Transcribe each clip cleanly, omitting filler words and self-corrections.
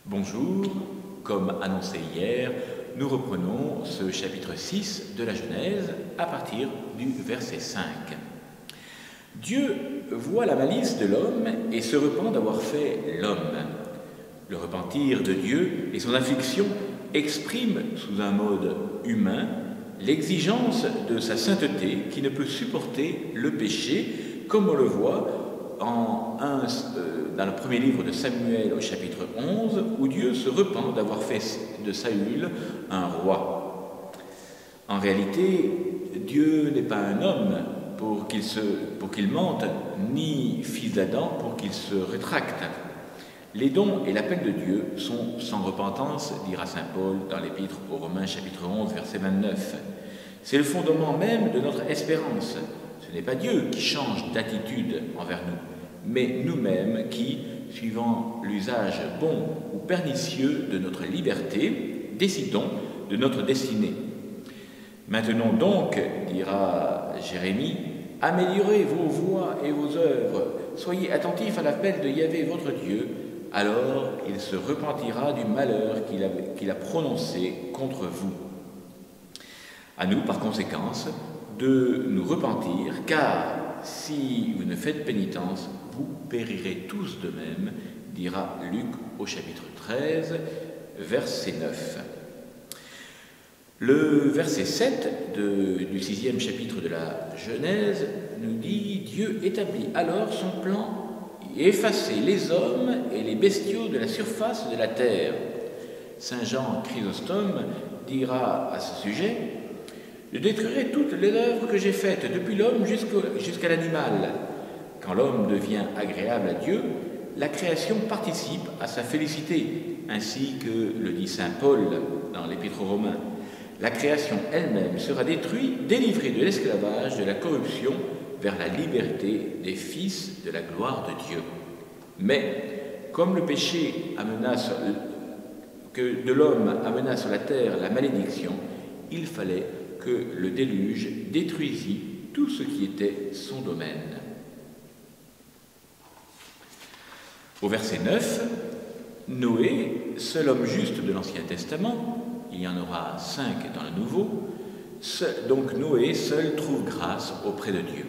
Bonjour, comme annoncé hier, nous reprenons ce chapitre 6 de la Genèse à partir du verset 5. Dieu voit la malice de l'homme et se repent d'avoir fait l'homme. Le repentir de Dieu et son affliction expriment sous un mode humain l'exigence de sa sainteté qui ne peut supporter le péché, comme on le voit dans le premier livre de Samuel au chapitre 11, où Dieu se repent d'avoir fait de Saül un roi. En réalité, Dieu n'est pas un homme pour qu'il mente, ni fils d'Adam pour qu'il se rétracte. Les dons et l'appel de Dieu sont sans repentance, dira saint Paul dans l'épître aux Romains chapitre 11, verset 29. C'est le fondement même de notre espérance. Ce n'est pas Dieu qui change d'attitude envers nous, mais nous-mêmes qui, suivant l'usage bon ou pernicieux de notre liberté, décidons de notre destinée. Maintenant donc, dira Jérémie, améliorez vos voies et vos œuvres, soyez attentifs à l'appel de Yahvé votre Dieu, alors il se repentira du malheur qu'il a prononcé contre vous. À nous, par conséquence, de nous repentir, car si vous ne faites pénitence, vous périrez tous de même, dira Luc au chapitre 13, verset 9. Le verset 7 du 6e chapitre de la Genèse nous dit « Dieu établit alors son plan et effacer les hommes et les bestiaux de la surface de la terre. » Saint Jean Chrysostome dira à ce sujet « Je détruirai toutes les œuvres que j'ai faites, depuis l'homme jusqu'à l'animal. Quand l'homme devient agréable à Dieu, la création participe à sa félicité, ainsi que le dit saint Paul dans l'Épître aux Romains. La création elle-même sera détruite, délivrée de l'esclavage, de la corruption, vers la liberté des fils de la gloire de Dieu. Mais, comme le péché de l'homme amena sur la terre la malédiction, il fallait que le déluge détruisit tout ce qui était son domaine. Au verset 9, Noé, seul homme juste de l'Ancien Testament, il y en aura 5 dans le Nouveau, donc Noé seul trouve grâce auprès de Dieu.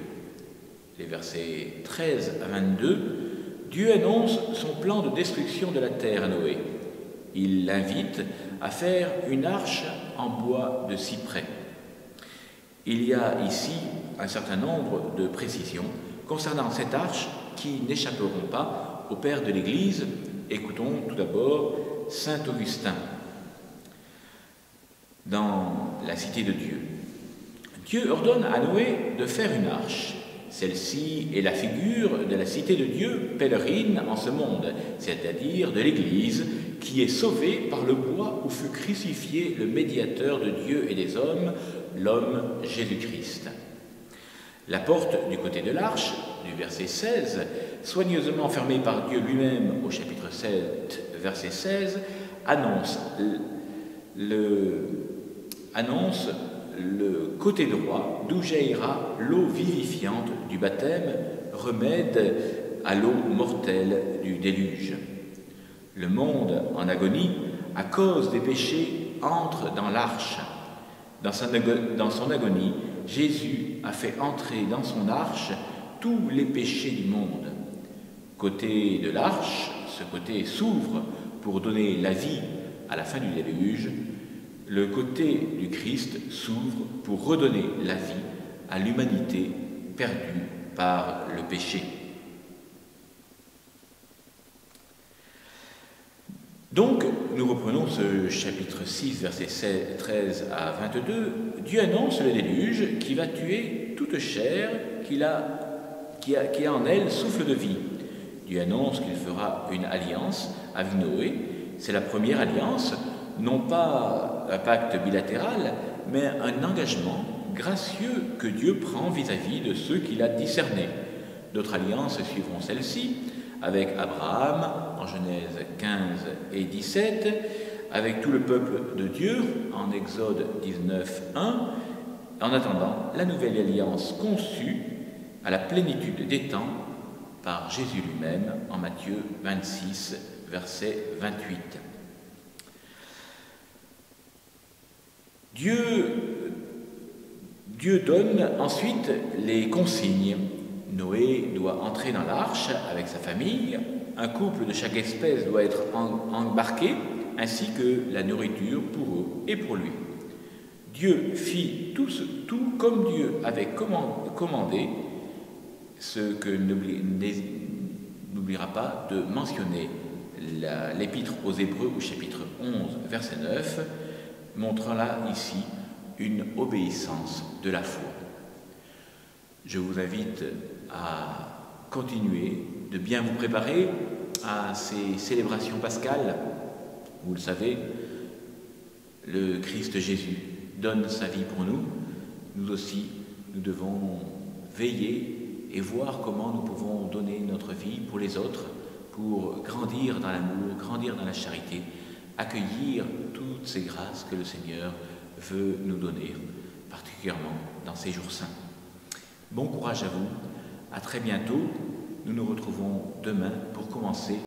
Les versets 13 à 22, Dieu annonce son plan de destruction de la terre à Noé. Il l'invite à faire une arche en bois de cyprès. Il y a ici un certain nombre de précisions concernant cette arche qui n'échapperont pas au Père de l'Église. Écoutons tout d'abord saint Augustin dans la Cité de Dieu. Dieu ordonne à Noé de faire une arche. Celle-ci est la figure de la Cité de Dieu pèlerine en ce monde, c'est-à-dire de l'Église qui est sauvée par le bois où fut crucifié le médiateur de Dieu et des hommes, l'homme Jésus-Christ. La porte du côté de l'arche, du verset 16, soigneusement fermée par Dieu lui-même au chapitre 7, verset 16, annonce le côté droit d'où jaillira l'eau vivifiante du baptême, remède à l'eau mortelle du déluge. Le monde en agonie, à cause des péchés, entre dans l'arche. Dans son agonie, Jésus a fait entrer dans son arche tous les péchés du monde. Côté de l'arche, ce côté s'ouvre pour donner la vie à la fin du déluge. Le côté du Christ s'ouvre pour redonner la vie à l'humanité perdue par le péché. Donc, nous reprenons ce chapitre 6, versets 13 à 22. Dieu annonce le déluge qui va tuer toute chair qui a en elle souffle de vie. Dieu annonce qu'il fera une alliance avec Noé. C'est la première alliance, non pas un pacte bilatéral, mais un engagement gracieux que Dieu prend vis-à-vis de ceux qu'il a discernés. D'autres alliances suivront celle-ci, avec Abraham en Genèse 15 et 17, avec tout le peuple de Dieu en Exode 19, 1, en attendant la nouvelle alliance conçue à la plénitude des temps par Jésus lui-même en Matthieu 26, verset 28. Dieu donne ensuite les consignes. Noé doit entrer dans l'arche avec sa famille, un couple de chaque espèce doit être embarqué, ainsi que la nourriture pour eux et pour lui. Dieu fit tout comme Dieu avait commandé, ce que n'oubliera pas de mentionner l'épître aux Hébreux au chapitre 11, verset 9, montrant là ici une obéissance de la foi. Je vous invite à continuer de bien vous préparer à ces célébrations pascales. Vous le savez, le Christ Jésus donne sa vie pour nous. Nous aussi, nous devons veiller et voir comment nous pouvons donner notre vie pour les autres, pour grandir dans l'amour, grandir dans la charité, accueillir toutes ces grâces que le Seigneur veut nous donner, particulièrement dans ces jours saints. Bon courage à vous, à très bientôt. Nous nous retrouvons demain pour commencer